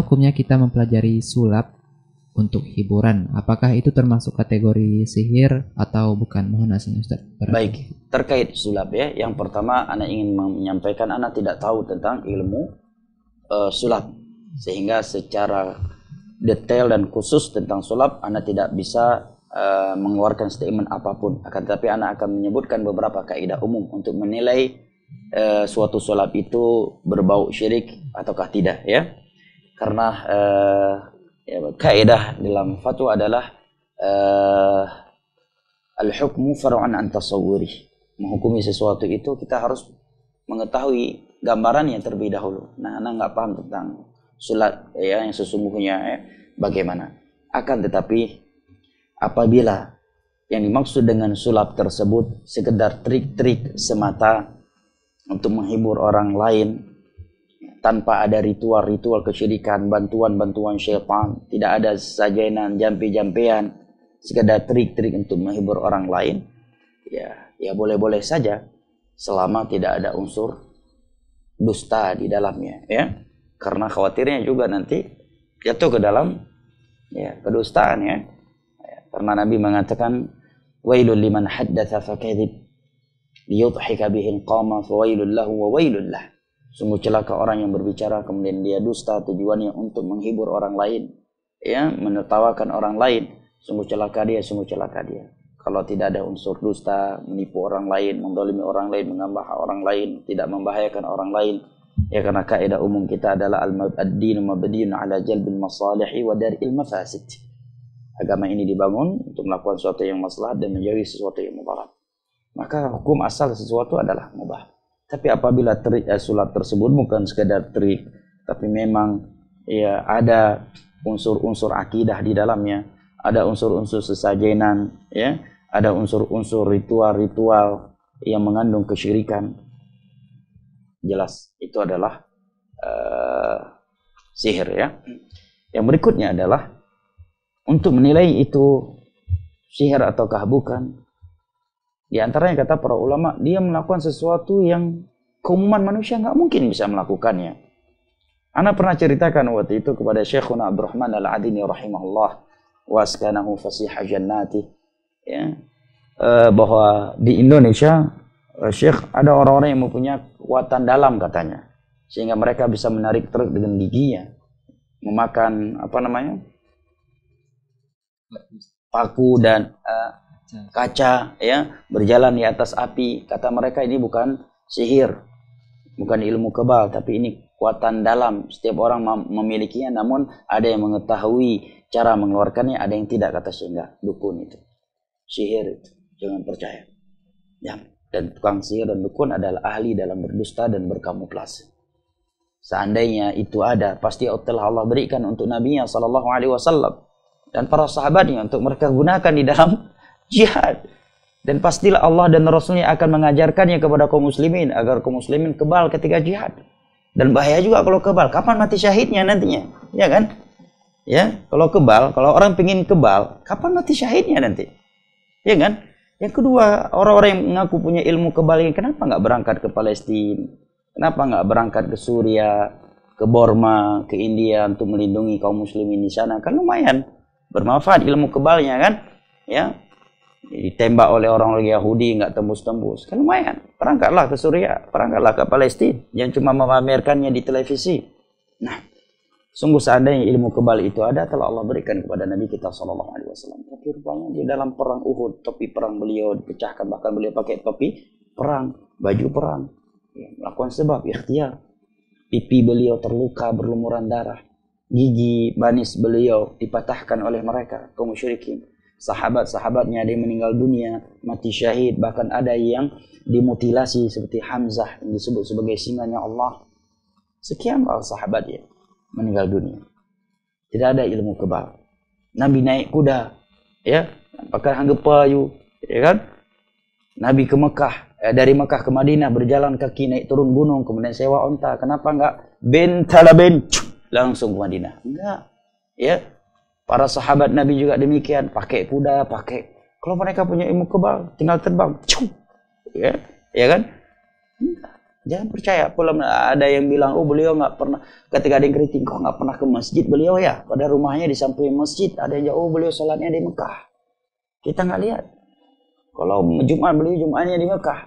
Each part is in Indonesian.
hukumnya kita mempelajari sulap untuk hiburan? Apakah itu termasuk kategori sihir atau bukan? Mohon nasihatnya Ustaz. Baik, terkait sulap ya. Yang pertama, ana ingin menyampaikan ana tidak tahu tentang ilmu sulap, sehingga secara detail dan khusus tentang sulap ana tidak bisa mengeluarkan statement apapun. Akan tetapi ana akan menyebutkan beberapa kaidah umum untuk menilai suatu sulap itu berbau syirik ataukah tidak ya. Karena kaidah dalam fatwa adalah al-hukmu far'un an tasawwuri. Menghukumi sesuatu itu kita harus mengetahui gambarannya terlebih dahulu. Nah, ana nggak paham tentang sulap ya yang sesungguhnya ya, bagaimana. Akan tetapi apabila yang dimaksud dengan sulap tersebut sekedar trik-trik semata untuk menghibur orang lain tanpa ada ritual-ritual kesyirikan, bantuan-bantuan syaitan, tidak ada sajenan, jampi-jampian, sekedar trik-trik untuk menghibur orang lain, ya boleh-boleh saja selama tidak ada unsur dusta di dalamnya ya. Karena khawatirnya juga nanti jatuh ke dalam kedustaan ya. Karena Nabi mengatakan wailul liman haddatsa fakadzib liyudhhika bihi qama fa wailul lahu wa wailul lah. Sungguh celaka orang yang berbicara kemudian dia dusta tujuannya untuk menghibur orang lain ya, menertawakan orang lain. Sungguh celaka dia, sungguh celaka dia. Kalau tidak ada unsur dusta, menipu orang lain, mendolimi orang lain, mengambil hak orang lain, tidak membahayakan orang lain. Ya, karena kaidah umum kita adalah ad-dinu mabniun ala jalbil masalihi wa dar'il mafasid. Agama ini dibangun untuk melakukan sesuatu yang maslahat dan menjauhi sesuatu yang mudarat. Maka hukum asal sesuatu adalah mubah. Tapi apabila sulap tersebut bukan sekedar trik, tapi memang ya ada unsur-unsur akidah di dalamnya, ada unsur-unsur sesajenan, ya, ada unsur-unsur ritual-ritual yang mengandung kesyirikan, jelas itu adalah sihir ya. Yang berikutnya adalah untuk menilai itu sihir ataukah bukan. Di antaranya kata para ulama, dia melakukan sesuatu yang keumuman manusia nggak mungkin bisa melakukannya. Ana pernah ceritakan waktu itu kepada Syekhuna Abdurrahman Al-Adini rahimahullah wa askanahu fasihah jannati ya, bahwa di Indonesia Syekh ada orang-orang yang mempunyai kekuatan dalam katanya, sehingga mereka bisa menarik truk dengan giginya, memakan paku dan kaca ya, berjalan di atas api. Kata mereka ini bukan sihir, bukan ilmu kebal, tapi ini kekuatan dalam. Setiap orang memilikinya, namun ada yang mengetahui cara mengeluarkannya, ada yang tidak. Kata sehingga dukun itu sihir itu jangan percaya ya. Dan tukang sihir dan dukun adalah ahli dalam berdusta dan berkamuflase. Seandainya itu ada, pasti telah Allah berikan untuk Nabi-Nya sallallahu alaihi wasallam dan para sahabatnya untuk mereka gunakan di dalam jihad. Dan pastilah Allah dan Rasulnya akan mengajarkannya kepada kaum muslimin agar kaum muslimin kebal ketika jihad. Dan bahaya juga kalau kebal, kapan mati syahidnya nantinya, ya kan? Ya, kalau kebal, kalau orang pingin kebal, kapan mati syahidnya nanti, ya kan? Yang kedua, orang-orang yang mengaku punya ilmu kebal ini, kenapa nggak berangkat ke Palestina? Kenapa nggak berangkat ke Suriah, ke Burma, ke India untuk melindungi kaum muslimin di sana? Kan lumayan bermanfaat ilmu kebalnya kan, ya. Ditembak oleh orang-orang Yahudi nggak tembus-tembus, kan lumayan. Berangkatlah ke Suriah, berangkatlah ke Palestina, jangan cuma memamerkannya di televisi. Nah, sungguh seandainya ilmu kebal itu ada, telah Allah berikan kepada Nabi kita sallallahu alaihi wasallam. Tapi rupanya di dalam perang Uhud, topi perang beliau dipecahkan, bahkan beliau pakai topi perang, baju perang, ya, melakukan sebab ikhtiar. Pipi beliau terluka berlumuran darah, gigi manis beliau dipatahkan oleh mereka kaum musyrikin. Sahabat-sahabatnya ada yang meninggal dunia, mati syahid, bahkan ada yang dimutilasi seperti Hamzah yang disebut sebagai singanya Allah. Sekian para sahabat ya meninggal dunia. Tidak ada ilmu kebal. Nabi naik kuda, ya, pakai hanggepayu, ya kan? Nabi ke Mekah, dari Mekah ke Madinah berjalan kaki naik turun gunung, kemudian sewa onta. Kenapa enggak langsung ke Madinah? Enggak, ya. Para sahabat Nabi juga demikian, pakai kuda, pakai. Kalau mereka punya ilmu kebal, tinggal terbang, ya kan? Jangan percaya. Pula ada yang bilang, oh beliau nggak pernah. Ketika ada yang kritik, kok nggak pernah ke masjid beliau ya? Pada rumahnya di samping masjid. Ada yang jauh, oh beliau sholatnya di Mekah. Kita nggak lihat. Kalau Jumat beliau Jumatnya di Mekah.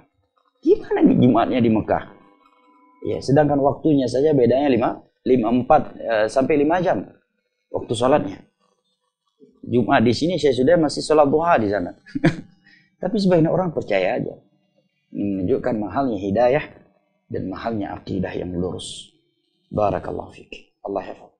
Gimana nih Jumatnya di Mekah? Ya, sedangkan waktunya saja bedanya 4 sampai 5 jam waktu sholatnya. Jumat di sini saya sudah masih sholat duha di sana. Tapi sebagian orang percaya aja. Menunjukkan mahalnya hidayah dan mahalnya akidah yang lurus. Barakallahu fiik. Allah hafal.